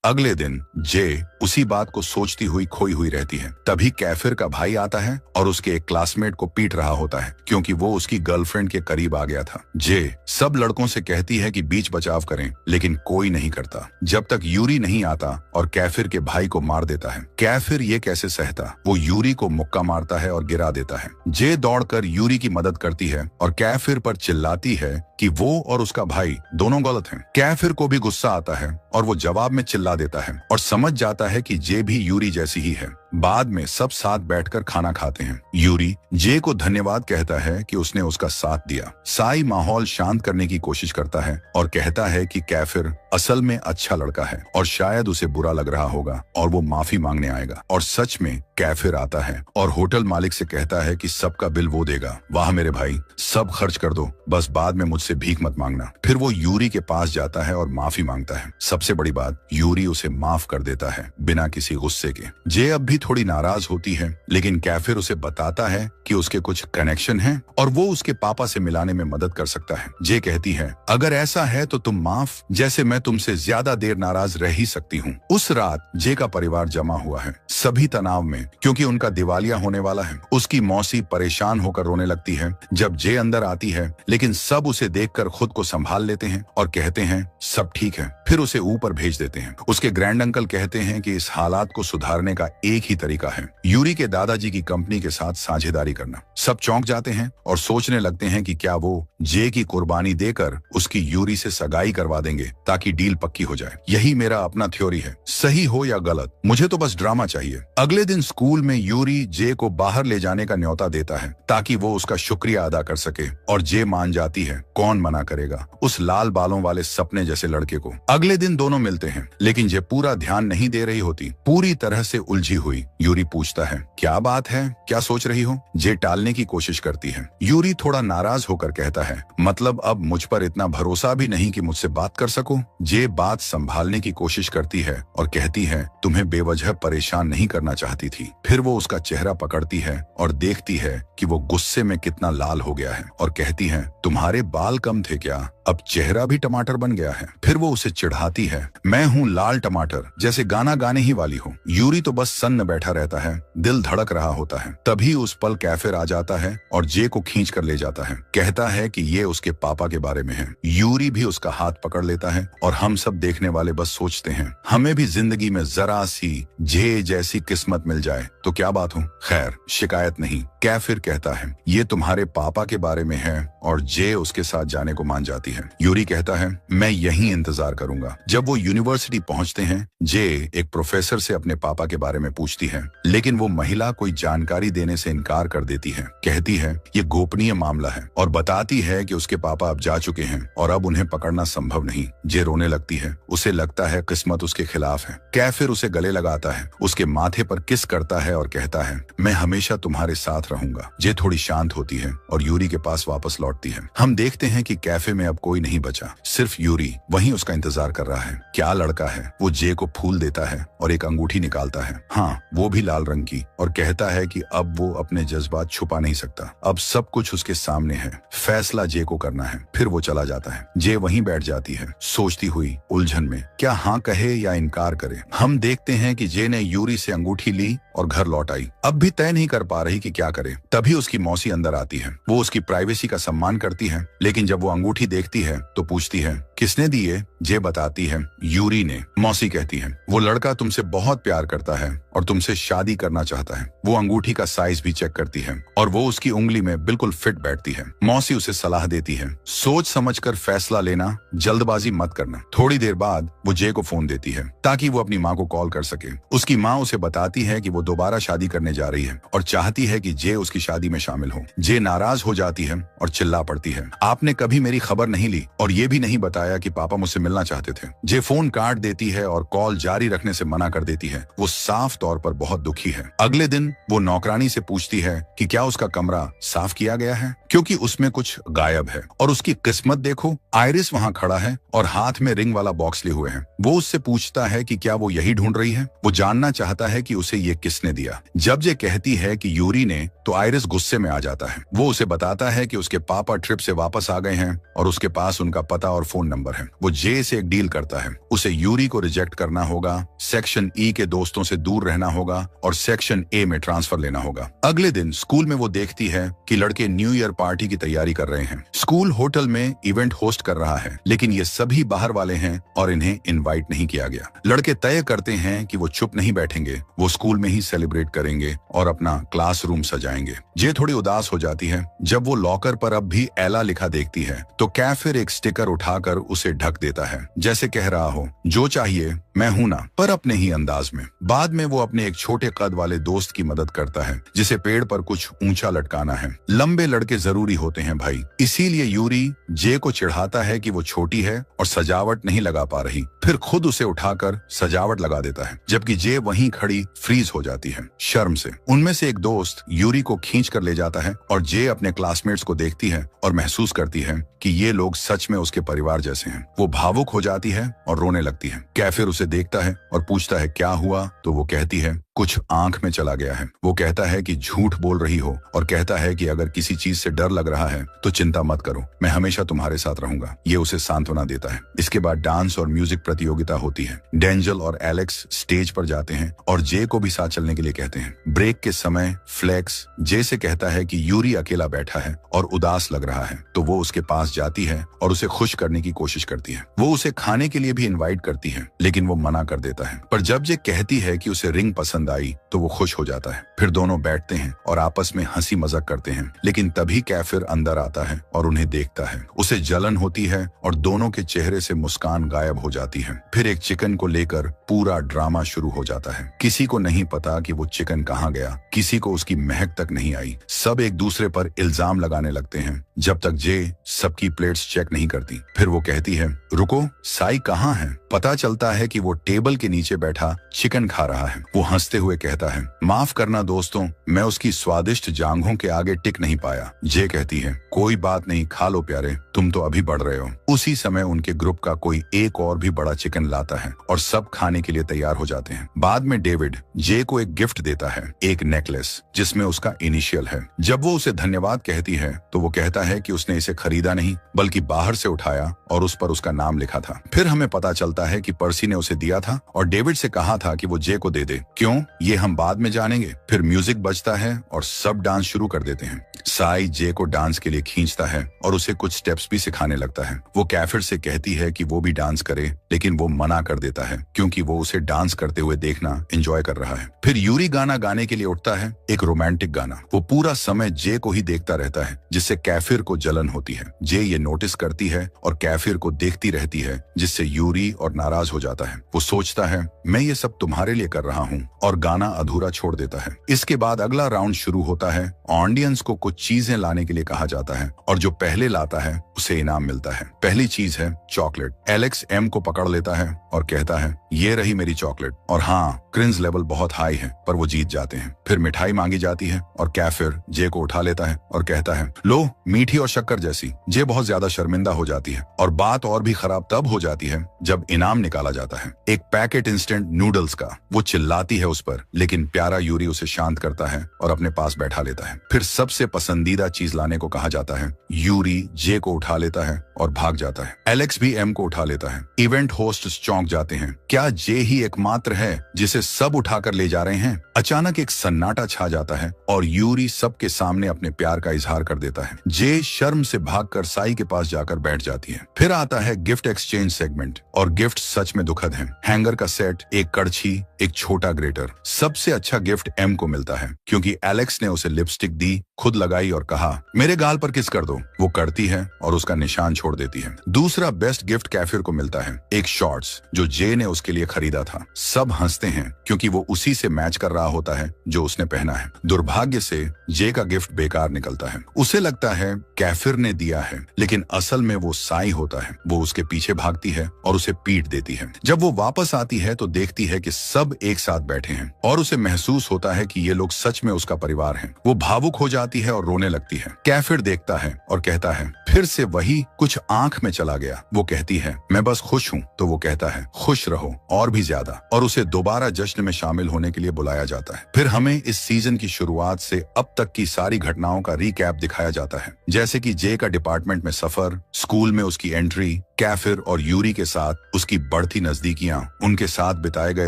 अगले दिन जे उसी बात को सोचती हुई खोई हुई रहती है। तभी कैफिर का भाई आता है और उसके एक क्लासमेट को पीट रहा होता है क्योंकि वो उसकी गर्लफ्रेंड के करीब आ गया था। जे सब लड़कों से कहती है कि बीच बचाव करें, लेकिन कोई नहीं करता जब तक यूरी नहीं आता और कैफिर के भाई को मार देता है। कैफिर ये कैसे सहता, वो यूरी को मुक्का मारता है और गिरा देता है। जे दौड़कर यूरी की मदद करती है और कैफिर पर चिल्लाती है कि वो और उसका भाई दोनों गलत हैं। कैफिर को भी गुस्सा आता है और वो जवाब में चिल्ला देता है और समझ जाता है कि जे भी यूरी जैसी ही है। बाद में सब साथ बैठकर खाना खाते हैं। यूरी जे को धन्यवाद कहता है कि उसने उसका साथ दिया। साई माहौल शांत करने की कोशिश करता है और कहता है कि कैफिर असल में अच्छा लड़का है और शायद उसे बुरा लग रहा होगा और वो माफी मांगने आएगा। और सच में कैफिर आता है और होटल मालिक से कहता है कि सबका बिल वो देगा। वाह मेरे भाई, सब खर्च कर दो, बस बाद में मुझसे भीख मत मांगना। फिर वो यूरी के पास जाता है और माफी मांगता है। सबसे बड़ी बात, यूरी उसे माफ कर देता है बिना किसी गुस्से के। जे अब भी थोड़ी नाराज होती है, लेकिन कैफिर उसे बताता है कि उसके कुछ कनेक्शन हैं और वो उसके पापा से मिलाने में मदद कर सकता है। जे कहती है, अगर ऐसा है तो तुम माफ, जैसे मैं तुमसे ज्यादा देर नाराज रह ही सकती हूँ। उस रात जे का परिवार जमा हुआ है, सभी तनाव में, क्योंकि उनका दिवालिया होने वाला है। उसकी मौसी परेशान होकर रोने लगती है जब जे अंदर आती है, लेकिन सब उसे देखकर खुद को संभाल लेते हैं और कहते हैं सब ठीक है। फिर उसे ऊपर भेज देते हैं। उसके ग्रैंड अंकल कहते हैं कि इस हालात को सुधारने का एक ही तरीका है, यूरी के दादाजी की कंपनी के साथ साझेदारी करना। सब चौंक जाते हैं और सोचने लगते हैं कि क्या वो जे की कुर्बानी देकर उसकी यूरी से सगाई करवा देंगे ताकि डील पक्की हो जाए। यही मेरा अपना थ्योरी है, सही हो या गलत, मुझे तो बस ड्रामा चाहिए। अगले दिन स्कूल में यूरी जे को बाहर ले जाने का न्योता देता है ताकि वो उसका शुक्रिया अदा कर सके और जे मान जाती है। कौन मना करेगा उस लाल बालों वाले सपने जैसे लड़के को। अगले दिन दोनों मिलते हैं, लेकिन जे पूरा ध्यान नहीं दे रही होती, पूरी तरह से उलझी हुई। यूरी पूछता है, क्या बात है, क्या सोच रही हो? जे टालने की कोशिश करती है। यूरी थोड़ा नाराज होकर कहता है, मतलब अब मुझ पर इतना भरोसा भी नहीं कि मुझसे बात कर सको। जे बात संभालने की कोशिश करती है और कहती है, तुम्हें बेवजह परेशान नहीं करना चाहती थी। फिर वो उसका चेहरा पकड़ती है और देखती है कि वो गुस्से में कितना लाल हो गया है और कहती है, तुम्हारे बाल कम थे क्या? अब चेहरा भी टमाटर बन गया है। फिर वो उसे चिढ़ाती है, मैं हूँ लाल टमाटर, जैसे गाना गाने ही वाली हो। यूरी तो बस सन्न बैठा रहता है, दिल धड़क रहा होता है। तभी उस पल कैफिर आ जाता है और जे को खींच कर ले जाता है। कहता है कि ये उसके पापा के बारे में है। यूरी भी उसका हाथ पकड़ लेता है और हम सब देखने वाले बस सोचते हैं, हमें भी जिंदगी में जरा सी जे जैसी किस्मत मिल जाए तो क्या बात हो। खैर, शिकायत नहीं। कैफिर कहता है, ये तुम्हारे पापा के बारे में है और जे उसके साथ जाने को मान जाती है। यूरी कहता है, मैं यहीं इंतजार करूंगा। जब वो यूनिवर्सिटी पहुंचते हैं, जे एक प्रोफेसर से अपने पापा के बारे में पूछती है, लेकिन वो महिला कोई जानकारी देने से इनकार कर देती है। कहती है ये गोपनीय मामला है और बताती है कि उसके पापा अब जा चुके हैं और अब उन्हें पकड़ना संभव नहीं। जे रोने लगती है, उसे लगता है किस्मत उसके खिलाफ है। कैफिर उसे गले लगाता है, उसके माथे पर किस करता है और कहता है, मैं हमेशा तुम्हारे साथ रहूंगा। जे थोड़ी शांत होती है और यूरी के पास वापस लौटती है। हम देखते हैं कि कैफे में अब कोई नहीं बचा, सिर्फ यूरी वहीं उसका इंतजार कर रहा है। क्या लड़का है। वो जे को फूल देता है और एक अंगूठी निकालता है, हाँ वो भी लाल रंग की, और कहता है कि अब वो अपने जज्बात छुपा नहीं सकता। अब सब कुछ उसके सामने है, फैसला जे को करना है। फिर वो चला जाता है। जे वहीं बैठ जाती है, सोचती हुई उलझन में, क्या हाँ कहे या इनकार करे। हम देखते हैं कि जे ने यूरी से अंगूठी ली और घर लौट आई। अब भी तय नहीं कर पा रही कि क्या करे। तभी उसकी मौसी अंदर आती है। वो उसकी प्राइवेसी का सम्मान करती है, लेकिन जब वो अंगूठी देखती है तो पूछती है, किसने दी है? जे बताती है, यूरी ने। मौसी कहती है, वो लड़का तुमसे बहुत प्यार करता है और तुमसे शादी करना चाहता है। वो अंगूठी का साइज भी चेक करती है और वो उसकी उंगली में बिल्कुल फिट बैठती है। मौसी उसे सलाह देती है, सोच समझकर फैसला लेना, जल्दबाजी मत करना। थोड़ी देर बाद वो जे को फोन देती है ताकि वो अपनी माँ को कॉल कर सके। उसकी माँ उसे बताती है कि वो दोबारा शादी करने जा रही है और चाहती है कि जे उसकी शादी में शामिल हो। जे नाराज हो जाती है और चिल्ला पड़ती है, आपने कभी मेरी खबर नहीं ली और ये भी नहीं बताया कि पापा मुझसे मिलना चाहते थे। जे फोन काट देती है और कॉल जारी रखने से मना कर देती है। वो साफ तौर पर बहुत दुखी है। अगले दिन वो नौकरानी से पूछती है कि क्या उसका कमरा साफ किया गया है, क्योंकि उसमें कुछ गायब है। और उसकी किस्मत देखो, आयरिस वहां खड़ा है और हाथ में रिंग वाला बॉक्स लिए हुए है। वो उससे पूछता है कि क्या वो यही ढूंढ रही है। वो जानना चाहता है कि उसे ये किसने दिया। जब ये कहती है कि यूरी ने, तो आयरिस गुस्से में आ जाता है। वो उसे बताता है कि उसके पापा ट्रिप से वापस आ गए हैं और उसके पास उनका पता और फोन नंबर है। वो जे से एक डील करता है। उसे यूरी को रिजेक्ट करना होगा, सेक्शन ई के दोस्तों से दूर रहना होगा और सेक्शन ए में ट्रांसफर लेना होगा। अगले दिन स्कूल में वो देखती है कि लड़के न्यू ईयर पार्टी की तैयारी कर रहे हैं। स्कूल होटल में इवेंट होस्ट कर रहा है, लेकिन ये सभी बाहर वाले हैं और इन्हें इनवाइट नहीं किया गया। लड़के तय करते हैं कि वो चुप नहीं बैठेंगे, वो स्कूल में ही सेलिब्रेट करेंगे और अपना क्लासरूम सजाएंगे। जे थोड़ी उदास हो जाती है जब वो लॉकर पर अब भी एला लिखा देखती है, तो कैफिर एक स्टिकर उठाकर उसे ढक देता है, जैसे कह रहा हो जो चाहिए मैं हूं ना, पर अपने ही अंदाज में। बाद में वो अपने एक छोटे कद वाले दोस्त की मदद करता है जिसे पेड़ पर कुछ ऊंचा लटकाना है। लंबे लड़के जरूरी होते हैं भाई, इसीलिए यूरी जे को चिढ़ाता है कि वो छोटी है और सजावट नहीं लगा पा रही, फिर खुद उसे उठाकर सजावट लगा देता है, जबकि जे वहीं खड़ी फ्रीज हो जाती है शर्म से। उनमें से एक दोस्त यूरी को खींच कर ले जाता है और जे अपने क्लासमेट्स को देखती है और महसूस करती है कि ये लोग सच में उसके परिवार जैसे हैं। वो भावुक हो जाती है और रोने लगती है। कैफिर उसे देखता है और पूछता है क्या हुआ, तो वो कहती है कुछ आंख में चला गया है। वो कहता है कि झूठ बोल रही हो और कहता है कि अगर किसी चीज से डर लग रहा है तो चिंता मत करो, मैं हमेशा तुम्हारे साथ रहूंगा। ये उसे सांत्वना देता है। इसके बाद डांस और म्यूजिक प्रतियोगिता होती है। डेंजल और एलेक्स स्टेज पर जाते हैं और जे को भी साथ चलने के लिए कहते हैं। ब्रेक के समय फ्लेक्स जे से कहता है कि यूरी अकेला बैठा है और उदास लग रहा है, तो वो उसके पास जाती है और उसे खुश करने की कोशिश करती है। वो उसे खाने के लिए भी इनवाइट करती है, लेकिन वो मना कर देता है। पर जब जे कहती है कि उसे रिंग पसंद आई तो वो खुश हो जाता है। फिर दोनों बैठते हैं और आपस में हंसी मजाक करते हैं, लेकिन तभी कैफिर अंदर आता है और उन्हें देखता है। उसे जलन होती है और दोनों के चेहरे से मुस्कान गायब हो जाती है। फिर एक चिकन को लेकर पूरा ड्रामा शुरू हो जाता है। किसी को नहीं पता कि वो चिकन कहाँ गया, किसी को उसकी महक तक नहीं आई। सब एक दूसरे पर इल्जाम लगाने लगते हैं जब तक जे सबकी प्लेट्स चेक नहीं करती। फिर वो कहती है रुको, साई कहाँ है? पता चलता है कि वो टेबल के नीचे बैठा चिकन खा रहा है। वो हंसते हुए कहता है माफ करना दोस्तों, मैं उसकी स्वादिष्ट जांघों के आगे टिक नहीं पाया। जे कहती है कोई बात नहीं, खा लो प्यारे, तुम तो अभी बढ़ रहे हो। उसी समय उनके ग्रुप का कोई एक और भी बड़ा चिकन लाता है और सब खाने के लिए तैयार हो जाते हैं। बाद में डेविड जे को एक गिफ्ट देता है, एक नेकलेस जिसमें उसका इनिशियल है। जब वो उसे धन्यवाद कहती है तो वो कहता है कि उसने इसे खरीदा नहीं बल्कि बाहर से उठाया और उस पर उसका नाम लिखा था। फिर हमें पता चलता है कि पर्सी ने उसे दिया था और डेविड से कहा था कि वो जे को दे दे। क्यों, ये हम बाद में जानेंगे। फिर म्यूजिक बजता है और सब डांस शुरू कर देते हैं। साई जे को डांस के लिए खींचता है और उसे कुछ स्टेप्स भी सिखाने लगता है। वो कैफिर से कहती है कि वो भी डांस करे, लेकिन वो मना कर देता है क्योंकि वो उसे डांस करते हुए देखना एंजॉय कर रहा है। फिर यूरी गाना गाने के लिए उठता है, एक रोमांटिक गाना। वो पूरा समय जे को ही देखता रहता है जिससे कैफिर को जलन होती है। जे ये नोटिस करती है और कैफिर को देखती रहती है, जिससे यूरी और नाराज हो जाता है। वो सोचता है मैं ये सब तुम्हारे लिए कर रहा हूँ और गाना अधूरा छोड़ देता है। इसके बाद अगला राउंड शुरू होता है। ऑडियंस को कुछ चीजें लाने के लिए कहा जाता है और जो पहले लाता है उसे इनाम मिलता है। पहली चीज है चॉकलेट। एलेक्स एम को पकड़ लेता है और कहता है ये रही मेरी चॉकलेट। और हाँ, क्रिंज लेवल बहुत हाई है, पर वो जीत जाते हैं। फिर मिठाई मांगी जाती है और कैफिर जे को उठा लेता है और कहता है लो, मीठी और शक्कर जैसी। जे बहुत ज्यादा शर्मिंदा हो जाती है और बात और भी खराब तब हो जाती है जब इनाम निकाला जाता है, एक पैकेट इंस्टेंट नूडल्स का। वो चिल्लाती है उस पर, लेकिन प्यारा यूरी उसे शांत करता है और अपने पास बैठा लेता है। फिर सबसे पसंदीदा चीज लाने को कहा जाता है। यूरी जे को उठा लेता है और भाग जाता है। एलेक्स भी एम को उठा लेता है। इवेंट होस्ट चौंक जाते हैं, क्या जे ही एकमात्र है जिसे सब उठाकर ले जा रहे हैं? अचानक एक सन्नाटा छा जाता है और यूरी सबके सामने अपने प्यार का इजहार कर देता है। जे शर्म से भागकर साई के पास जाकर बैठ जाती है। फिर आता है गिफ्ट एक्सचेंज सेगमेंट और गिफ्ट सच में दुखद है। हैंगर का सेट, एक कड़छी, एक छोटा ग्रेटर। सबसे अच्छा गिफ्ट एम को मिलता है क्योंकि एलेक्स ने उसे लिपस्टिक दी, खुद लगाई और कहा मेरे गाल पर किस कर दो। वो करती है और उसका निशान छोड़ देती है। दूसरा बेस्ट गिफ्ट कैफिर को मिलता है, एक शॉर्ट्स जो जे ने उसके लिए खरीदा था। सब हंसते हैं क्योंकि वो उसी से मैच कर रहा होता है जो उसने पहना है। दुर्भाग्य से जे का गिफ्ट बेकार निकलता है। उसे लगता है कैफिर ने दिया है, लेकिन असल में वो साई होता है। वो उसके पीछे भागती है और उसे पीट देती है। जब वो वापस आती है तो देखती है कि सब एक साथ बैठे हैं और उसे महसूस होता है कि ये लोग सच में उसका परिवार हैं। वो भावुक हो जाती है और रोने लगती है। कैफिर देखता है और कहता है, फिर से वही कुछ आंख में चला गया। वो कहती है, मैं बस खुश हूँ। तो वो कहता है, खुश रहो और भी ज्यादा, और उसे दोबारा जश्न में शामिल होने के लिए बुलाया जाता है। फिर हमें इस सीजन की शुरुआत से अब तक की सारी घटनाओं का रिकैप दिखाया जाता है, जैसे कि जे का डिपार्टमेंट में सफर, स्कूल में उसकी एंट्री, कैफिर और यूरी के साथ उसकी बढ़ती नजदीकियां, उनके साथ बिताए गए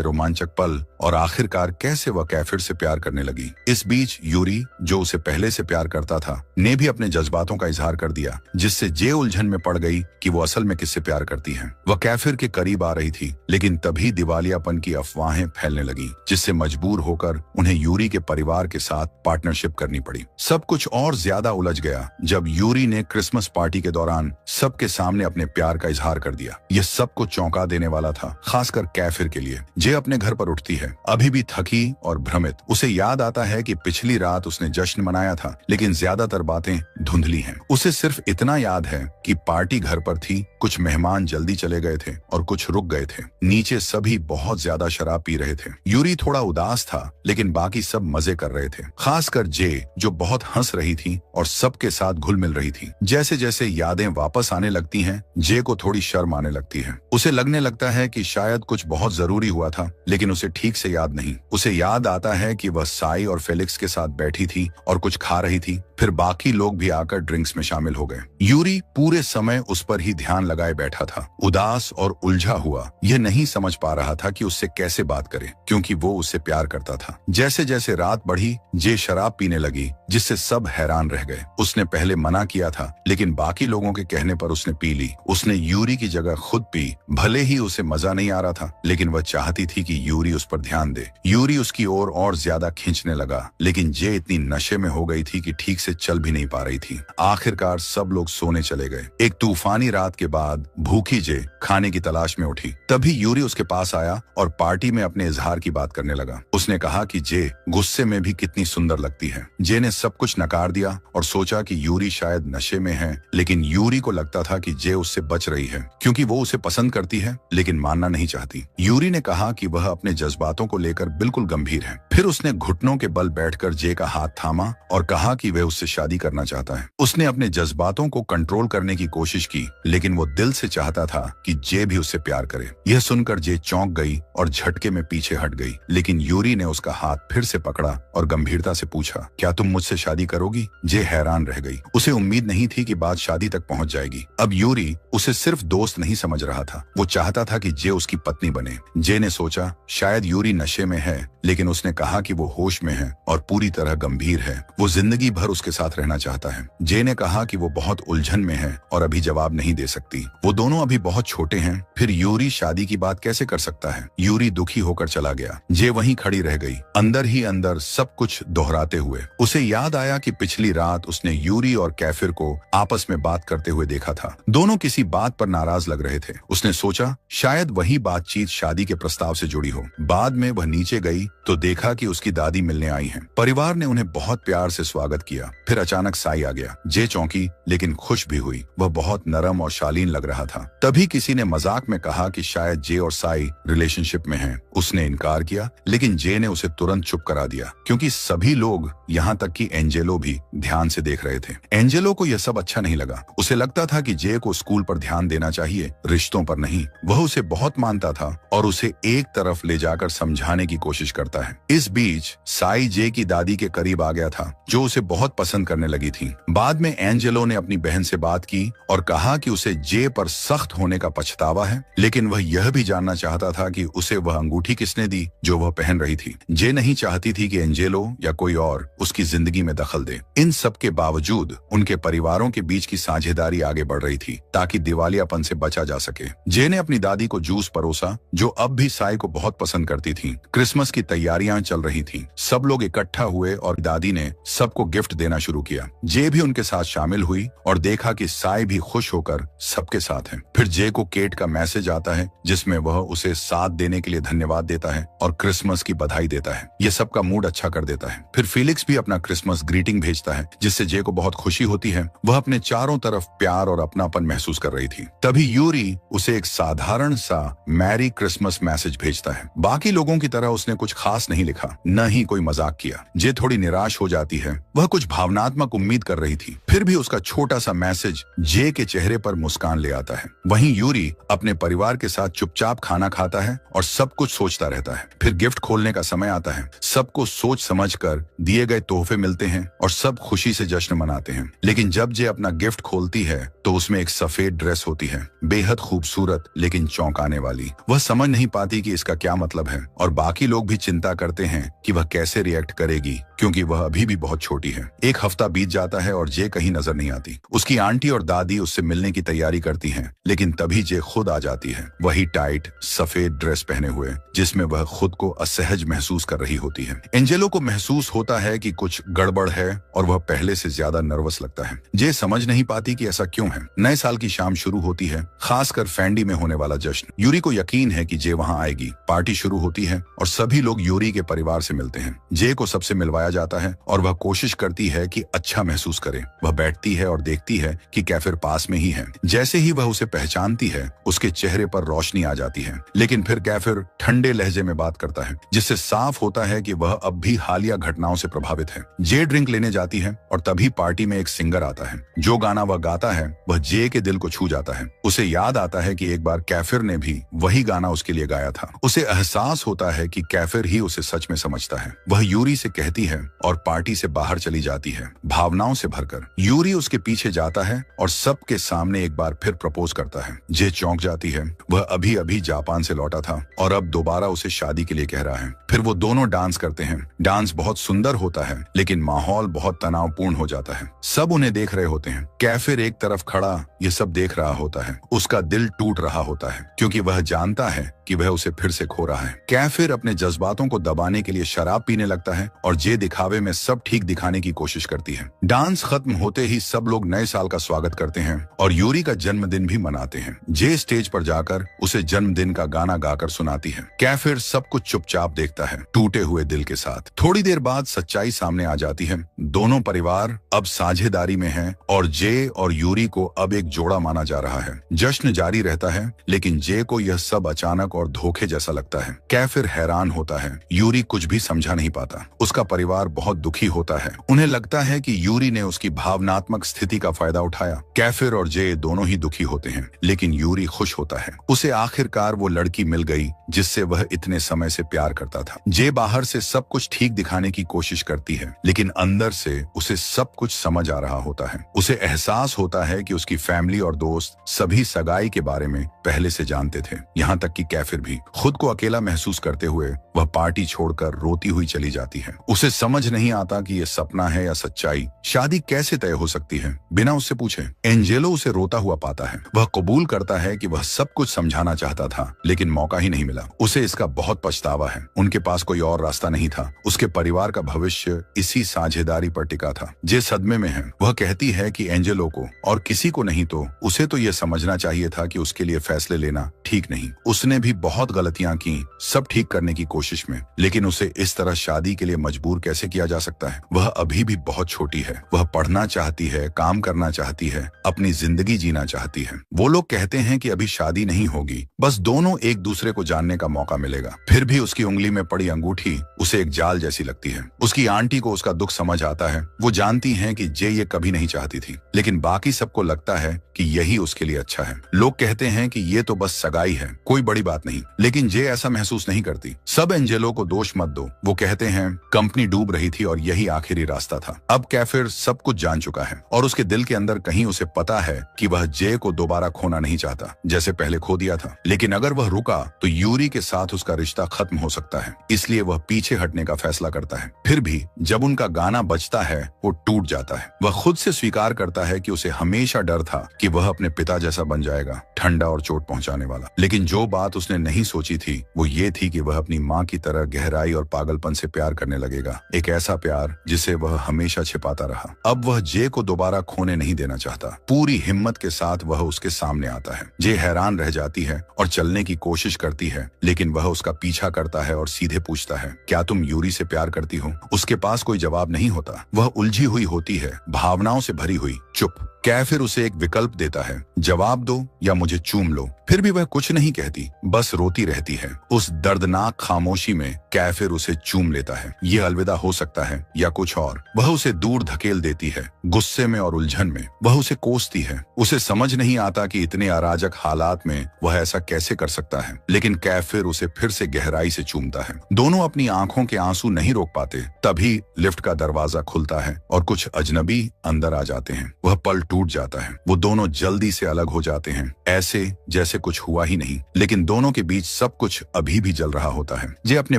रोमांचक पल और आखिरकार कैसे वह कैफिर से प्यार करने लगी। इस बीच यूरी, जो उसे पहले से प्यार करता था, ने भी अपने जज्बातों का इजहार कर दिया, जिससे जे उलझन में पड़ गई कि वो असल में किससे प्यार करती है। वह कैफिर के करीब आ रही थी, लेकिन तभी दिवालियापन की अफवाहें फैलने लगी, जिससे मजबूर होकर उन्हें यूरी के परिवार के साथ पार्टनरशिप करनी पड़ी। सब कुछ और ज्यादा उलझ गया जब यूरी ने क्रिसमस पार्टी के दौरान सबके सामने अपने प्यार का इजहार कर दिया। यह सबको चौंका देने वाला था, खासकर कैफिर के लिए। जे अपने घर पर उठती है, अभी भी थकी और भ्रमित। उसे याद आता है कि पिछली रात उसने जश्न मनाया था, लेकिन ज्यादातर बातें धुंधली हैं। उसे सिर्फ इतना याद है कि पार्टी घर पर थी, कुछ मेहमान जल्दी चले गए थे और कुछ रुक गए थे। नीचे सभी बहुत ज्यादा शराब पी रहे थे। यूरी थोड़ा उदास था, लेकिन बाकी सब मजे कर रहे थे, खासकर जे, जो बहुत हंस रही थी और सबके साथ घुल मिल रही थी। जैसे जैसे यादें वापस आने लगती हैं, जे को थोड़ी शर्म आने लगती है। उसे लगने लगता है कि शायद कुछ बहुत जरूरी हुआ था, लेकिन उसे ठीक से याद नहीं। उसे याद आता है कि वह साई और फेलिक्स के साथ बैठी थी और कुछ खा रही थी। फिर बाकी लोग भी आकर ड्रिंक्स में शामिल हो गए। यूरी पूरे समय उस पर ही ध्यान लगाए बैठा था, उदास और उलझा हुआ। यह नहीं समझ पा रहा था कि उससे कैसे बात करे, क्योंकि वो उससे प्यार करता था। जैसे जैसे रात बढ़ी, जे शराब पीने लगी, जिससे सब हैरान रह गए। उसने पहले मना किया था, लेकिन बाकी लोगों के कहने पर उसने पी ली। उसने यूरी की जगह खुद पी। भले ही उसे मजा नहीं आ रहा था, लेकिन वह चाहती थी कि यूरी उस पर ध्यान दे। यूरी उसकी ओर और ज्यादा खींचने लगा, लेकिन जे इतनी नशे में हो गई थी कि ठीक से चल भी नहीं पा रही थी। आखिरकार सब लोग सोने चले गए। एक तूफानी रात के बाद भूखी जे खाने की तलाश में उठी। तभी यूरी उसके पास आया और पार्टी में अपने इजहार की बात करने लगा। उसने कहा कि जे गुस्से में भी कितनी सुंदर लगती है। जे ने सब कुछ नकार दिया और सोचा कि यूरी शायद नशे में है, लेकिन यूरी को लगता था कि जे उससे बच रही है, क्योंकि वो उसे पसंद करती है, लेकिन मानना नहीं चाहती। यूरी ने कहा कि वह अपने जज्बातों को लेकर बिल्कुल गंभीर है। फिर उसने घुटनों के बल बैठकर जे का हाथ थामा और कहा कि वह उससे शादी करना चाहता है। उसने अपने जज्बातों को कंट्रोल करने की कोशिश की, लेकिन वो दिल से चाहता था कि जे भी उससे प्यार करे। यह सुनकर जे चौंक गई और झटके में पीछे हट गई, लेकिन यूरी ने उसका हाथ फिर से पकड़ा और गंभीरता से पूछा, क्या तुम मुझसे शादी करोगी? जे हैरान रह गई। उसे उम्मीद नहीं थी कि बात शादी तक पहुंच जाएगी। अब यूरी उसे सिर्फ दोस्त नहीं समझ रहा था, वो चाहता था कि जे उसकी पत्नी बने। जे ने सोचा शायद यूरी नशे में है, लेकिन उसने कहा कि वो होश में है और पूरी तरह गंभीर है। वो जिंदगी भर उसके साथ रहना चाहता है। जे ने कहा कि वो बहुत उलझन में है और अभी जवाब नहीं दे सकती। वो दोनों अभी बहुत छोटे हैं, फिर यूरी शादी की बात कैसे कर सकता है? यूरी दुखी होकर चला गया। जे वहीं खड़ी रह गई, अंदर ही अंदर सब कुछ दोहराते हुए। उसे याद आया कि पिछली रात उसने यूरी और कैफिर को आपस में बात करते हुए देखा था। दोनों किसी बात पर नाराज लग रहे थे। उसने सोचा शायद वही बातचीत शादी के प्रस्ताव से जुड़ी हो। बाद में वह नीचे गई तो देखा कि उसकी दादी मिलने आई हैं। परिवार ने उन्हें बहुत प्यार से स्वागत किया। फिर अचानक साई आ गया। जे चौंकी, लेकिन खुश भी हुई। वह बहुत नरम और शालीन लग रहा था। तभी किसी ने मजाक में कहा कि शायद जे और साई रिलेशनशिप में हैं। उसने इनकार किया, लेकिन जे ने उसे तुरंत चुप करा दिया, क्योंकि सभी लोग, यहाँ तक कि एंजेलो भी ध्यान से देख रहे थे। एंजेलो को यह सब अच्छा नहीं लगा। उसे लगता था कि जे को स्कूल पर ध्यान देना चाहिए, रिश्तों पर नहीं। वह उसे बहुत मानता था और उसे एक तरफ ले जाकर समझाने की कोशिश करता है। इस बीच साई जे की दादी के करीब आ गया था, जो उसे बहुत पसंद करने लगी थी। बाद में एंजेलो ने अपनी बहन से बात की और कहा कि उसे जे पर सख्त होने का पछतावा है, लेकिन वह यह भी जानना चाहता था कि उसे वह अंगूठी किसने दी जो वह पहन रही थी। जे नहीं चाहती थी कि एंजेलो या कोई और उसकी जिंदगी में दखल दे। इन सब के बावजूद उनके परिवारों के बीच की साझेदारी आगे बढ़ रही थी, ताकि दिवालियापन से बचा जा सके। जे ने अपनी दादी को जूस परोसा, जो अब भी साई को बहुत पसंद करती थी। क्रिसमस की तैयारियां चल रही थीं। सब लोग इकट्ठा हुए और दादी ने सबको गिफ्ट देना शुरू किया। जे भी उनके साथ शामिल हुई और देखा कि साई भी खुश होकर सबके साथ है। फिर जे को केट का मैसेज आता है जिसमें वह उसे साथ देने के लिए धन्यवाद देता है और क्रिसमस की बधाई देता है। ये सबका मूड अच्छा कर देता है। फिर फिलिक्स भी अपना क्रिसमस ग्रीटिंग भेजता है जिससे जे को बहुत खुशी होती है। वह अपने चारों तरफ प्यार और अपनापन महसूस कर रही थी। तभी यूरी उसे एक साधारण सा मैरी क्रिसमस मैसेज भेजता है। बाकी लोगों की तरह उसने कुछ खास नहीं लिखा, न ही कोई मजाक किया। जे थोड़ी निराश हो जाती है। वह कुछ भावनात्मक उम्मीद कर रही थी। फिर भी उसका छोटा सा मैसेज जे के चेहरे पर मुस्कान ले आता है। वहीं यूरी अपने परिवार के साथ चुपचाप खाना खाता है और सब कुछ सोचता रहता है। फिर गिफ्ट खोलने का समय आता है। सबको सोच समझकर दिए गए तोहफे मिलते हैं और सब खुशी से जश्न मनाते हैं। लेकिन जब जे अपना गिफ्ट खोलती है तो उसमें एक सफेद ड्रेस होती है, बेहद खूबसूरत लेकिन चौंकाने वाली। वह समझ नहीं पाती कि इसका क्या मतलब है और बाकी लोग भी चिंता करते हैं कि वह कैसे रिएक्ट करेगी क्योंकि वह अभी भी बहुत छोटी है। एक हफ्ता बीत जाता है और जे कहीं नजर नहीं आती। उसकी आंटी और दादी उससे मिलने की तैयारी करती हैं, लेकिन तभी जे खुद आ जाती है, वही टाइट सफेद ड्रेस पहने हुए जिसमें वह खुद को असहज महसूस कर रही होती है। एंजेलो को महसूस होता है कि कुछ गड़बड़ है और वह पहले से ज्यादा नर्वस लगता है। जे समझ नहीं पाती कि ऐसा क्यों है। नए साल की शाम शुरू होती है, खासकर फैंडी में होने वाला जश्न। यूरी को यकीन है कि जे वहां आएगी। पार्टी शुरू होती है और सभी लोग यूरी के परिवार से मिलते हैं। जे को सबसे मिलवाया जाता है और वह कोशिश करती है कि अच्छा महसूस करे। वह बैठती है और देखती है कि कैफिर पास में ही है। जैसे ही वह उसे पहचानती है उसके चेहरे पर रोशनी आ जाती है, लेकिन फिर कैफिर ठंडे लहजे में बात करता है जिससे साफ होता है कि वह अब भी हालिया घटनाओं से प्रभावित है। जे ड्रिंक लेने जाती है और तभी पार्टी में एक सिंगर आता है। जो गाना वह गाता है वह जे के दिल को छू जाता है। उसे याद आता है कि एक बार कैफिर ने भी वही गाना उसके लिए गाया था। उसे एहसास होता है कि कैफिर ही उसे सच में समझता है। वह यूरी से कहती है और पार्टी से बाहर चली जाती है, भावनाओं से भरकर। यूरी उसके पीछे जाता है और सबके सामने एक बार फिर प्रपोज करता है। जे चौंक जाती है। वह अभी अभी जापान से लौटा था और अब दोबारा उसे शादी के लिए कह रहा है। फिर वो दोनों डांस करते हैं। डांस बहुत सुंदर होता है लेकिन माहौल बहुत तनावपूर्ण हो जाता है। सब उन्हें देख रहे होते हैं। कैफिर एक तरफ खड़ा ये सब देख रहा होता है। उसका दिल टूट रहा होता है क्योंकि वह जानता है कि वह उसे फिर से खो रहा है। कैफिर अपने जज्बातों को दबाने के लिए शराब पीने लगता है और जे दिखावे में सब ठीक दिखाने की कोशिश करती है। डांस खत्म होते ही सब लोग नए साल का स्वागत करते हैं और यूरी का जन्मदिन भी मनाते हैं। जे स्टेज पर जाकर उसे जन्मदिन का गाना गाकर सुनाती है। कैफिर सब कुछ चुपचाप देखता है, टूटे हुए दिल के साथ। थोड़ी देर बाद सच्चाई सामने आ जाती है। दोनों परिवार अब साझेदारी में हैं और जे और यूरी को अब एक जोड़ा माना जा रहा है। जश्न जारी रहता है लेकिन जे को यह सब अचानक और धोखे जैसा लगता है। कैफिर हैरान होता है। यूरी कुछ भी समझा नहीं पाता। उसका परिवार बहुत दुखी होता है। उन्हें लगता है कि यूरी ने उसकी भावनात्मक स्थिति का फायदा उठाया। कैफिर और जे दोनों ही दुखी होते हैं लेकिन यूरी खुश होता है। उसे आखिरकार वो लड़की मिल गई जिससे वह इतने समय से प्यार करता था। जे बाहर से सब कुछ ठीक दिखाने की कोशिश करती है लेकिन अंदर से उसे सब कुछ समझ आ रहा होता है। उसे एहसास होता है कि उसकी फैमिली और दोस्त सभी सगाई के बारे में पहले से जानते थे, यहाँ तक कि कैफिर भी। खुद को अकेला महसूस करते हुए वह पार्टी छोड़कर रोती हुई चली जाती है। उसे समझ नहीं आता कि यह सपना है या सच्चाई। शादी कैसे तय हो सकती है बिना उससे पूछे। एंजेलो उसे रोता हुआ पाता है। वह कबूल करता है कि वह सब कुछ समझाना चाहता था लेकिन मौका ही नहीं मिला। उसे इसका बहुत पछतावा है। उनके पास कोई और रास्ता नहीं था। उसके परिवार का भविष्य इसी साझेदारी पर टिका था। जे सदमे में है। वह कहती है कि एंजेलो को और किसी को नहीं तो उसे तो यह समझना चाहिए था कि उसके लिए फैसले लेना ठीक नहीं। उसने भी बहुत गलतियां की सब ठीक करने की कोशिश में, लेकिन उसे इस तरह शादी के लिए मजबूर कैसे किया जा सकता है। वह अभी भी बहुत छोटी है। वह पढ़ना चाहती है, काम करना चाहती है, अपनी जिंदगी जीना चाहती है। वो लोग कहते हैं कि अभी शादी नहीं होगी, बस दोनों एक दूसरे को जानने का मौका मिलेगा। फिर भी उसकी उंगली में पड़ी अंगूठी उसे एक जाल जैसी लगती है। उसकी आंटी को उसका दुख समझ आता है। वो जानती हैं कि जे ये कभी नहीं चाहती थी, लेकिन बाकी सबको लगता है कि यही उसके लिए अच्छा है। लोग कहते हैं कि ये तो बस सगाई है, कोई बड़ी बात नहीं, लेकिन जे ऐसा महसूस नहीं करती। सब एंजेलो को दोष मत दो। वो कहते हैं कंपनी डूब रही थी और यही आखिरी रास्ता था। अब कैफिर सब कुछ जान चुका है और उसके दिल के अंदर कहीं उसे पता है कि वह जे को दोबारा खोना नहीं चाहता जैसे पहले खो दिया था। लेकिन अगर वह रुका तो यूरी के साथ उसका रिश्ता खत्म हो सकता है। इसलिए वह पीछे हटने का फैसला करता है। फिर भी जब उनका गाना बजता है वो टूट जाता है। वह खुद से स्वीकार करता है कि उसे हमेशा डर था कि वह अपने पिता जैसा बन जाएगा, ठंडा और चोट पहुंचाने वाला। लेकिन जो बात उसने उसने नहीं सोची थी वो ये थी कि वह अपनी माँ की तरह गहराई और पागलपन से प्यार करने लगेगा, एक ऐसा प्यार जिसे वह हमेशा छिपाता रहा। अब वह जे को दोबारा खोने नहीं देना चाहता। पूरी हिम्मत के साथ वह उसके सामने आता है। जे हैरान रह जाती है और चलने की कोशिश करती है, लेकिन वह उसका पीछा करता है और सीधे पूछता है, क्या तुम यूरी से प्यार करती हो? उसके पास कोई जवाब नहीं होता। वह उलझी हुई होती है, भावनाओं से भरी हुई, चुप। कैफिर उसे एक विकल्प देता है, जवाब दो या मुझे चूम लो। फिर भी वह कुछ नहीं कहती, बस रोती रहती है। उस दर्दनाक खामोशी में कैफिर उसे चूम लेता है। ये अलविदा हो सकता है या कुछ और। वह उसे दूर धकेल देती है, गुस्से में और उलझन में। वह उसे कोसती है। उसे समझ नहीं आता कि इतने अराजक हालात में वह ऐसा कैसे कर सकता है, लेकिन कैफिर उसे फिर से गहराई से चूमता है। दोनों अपनी आंखों के आंसू नहीं रोक पाते। तभी लिफ्ट का दरवाजा खुलता है और कुछ अजनबी अंदर आ जाते हैं। वह पल टूट जाता है। वो दोनों जल्दी से अलग हो जाते हैं, ऐसे जैसे कुछ हुआ ही नहीं, लेकिन दोनों के बीच सब कुछ अभी भी जल रहा होता है। जे अपने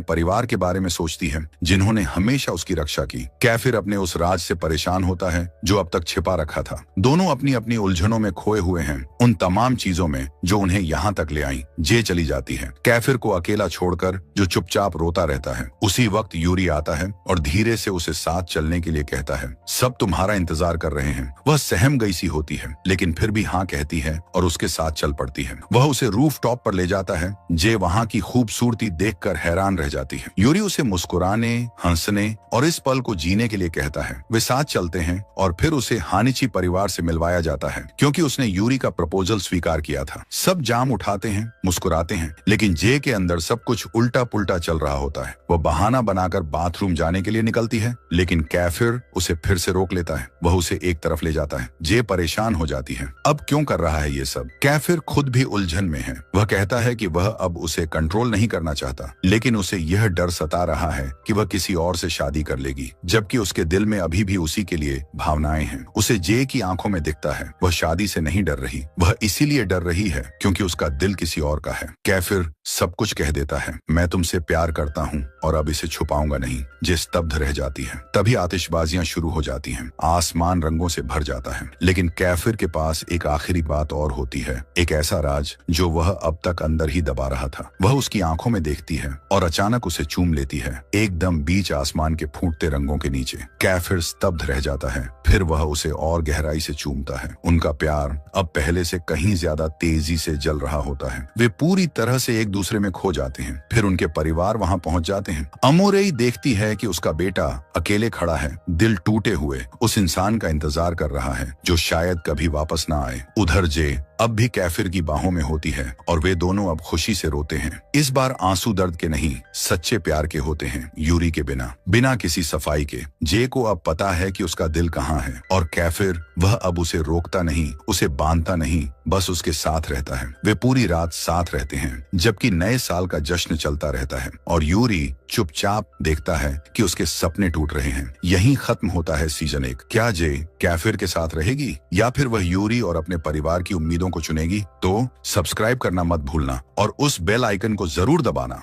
परिवार के बारे में सोचती है, जिन्होंने हमेशा उसकी रक्षा की। कैफिर अपने उस राज से परेशान होता है जो अब तक छिपा रखा था। दोनों अपनी अपनी उलझनों में खोए हुए हैं, उन तमाम चीजों में जो उन्हें यहाँ तक ले आई। जे चली जाती है, कैफिर को अकेला छोड़कर, जो चुपचाप रोता रहता है। उसी वक्त यूरी आता है और धीरे से उसे साथ चलने के लिए कहता है, सब तुम्हारा इंतजार कर रहे हैं। वह सहम गई सी होती है, लेकिन फिर भी हाँ कहती है और उसके साथ चल पड़ती है। वह उसे रूफ टॉप पर ले जाता है। जे वहाँ की खूबसूरती देखकर हैरान रह जाती है। यूरी उसे मुस्कुराने, हंसने और इस पल को जीने के लिए कहता है। वे साथ चलते हैं और फिर उसे हानिची परिवार से मिलवाया जाता है, क्योंकि उसने यूरी का प्रपोजल स्वीकार किया था। सब जाम उठाते हैं, मुस्कुराते हैं, लेकिन जे के अंदर सब कुछ उल्टा पुल्टा चल रहा होता है। वह बहाना बनाकर बाथरूम जाने के लिए निकलती है, लेकिन कैफिर उसे फिर से रोक लेता है। वह उसे एक तरफ ले जाता है। जे परेशान हो जाती है, अब क्यों कर रहा है ये सब? कैफिर खुद भी उलझन में है। वह कहता है कि वह अब उसे कंट्रोल नहीं करना चाहता, लेकिन उसे यह डर सता रहा है कि वह किसी और से शादी कर लेगी, जबकि उसके दिल में अभी भी उसी के लिए भावनाएं हैं। उसे जे की आंखों में दिखता है, वह शादी से नहीं डर रही, वह इसीलिए डर रही है क्योंकि उसका दिल किसी और का है। कैफिर सब कुछ कह देता है, मैं तुमसे प्यार करता हूँ और अब इसे छुपाऊंगा नहीं। जे स्तब्ध रह जाती है। तभी आतिशबाजियां शुरू हो जाती हैं। आसमान रंगों से भर जाता है, लेकिन कैफिर के पास एक आखिरी बात और होती है, एक ऐसा राज जो वह अब तक अंदर ही दबा रहा था। वह उसकी आंखों में देखती है और अचानक उसे चूम लेती है, एकदम बीच आसमान के फूटते रंगों के नीचे। कैफिर स्तब्ध रह जाता है, फिर वह उसे और गहराई से चूमता है। उनका प्यार अब पहले से कहीं ज्यादा तेजी से जल रहा होता है। वे पूरी तरह से एक दूसरे में खो जाते हैं। फिर उनके परिवार वहां पहुंच जाते हैं। अमोरेई देखती है कि उसका बेटा अकेले खड़ा है, दिल टूटे हुए, उस इंसान का इंतजार कर रहा है जो शायद कभी वापस ना आए। उधर जे अब भी कैफिर की बाहों में होती है और वे दोनों अब खुशी से रोते हैं। इस बार आंसू दर्द के नहीं, सच्चे प्यार के होते हैं, यूरी के बिना किसी सफाई के। जे को अब पता है कि उसका दिल कहाँ है और कैफिर वह अब उसे रोकता नहीं, उसे बांधता नहीं, बस उसके साथ रहता है। वे पूरी रात साथ रहते हैं, जबकि नए साल का जश्न चलता रहता है और यूरी चुपचाप देखता है कि उसके सपने टूट रहे हैं। यहीं खत्म होता है सीजन 1। क्या जे कैफिर के साथ रहेगी या फिर वह यूरी और अपने परिवार की उम्मीदों को चुनेगी? तो सब्सक्राइब करना मत भूलना और उस बेल आइकन को जरूर दबाना।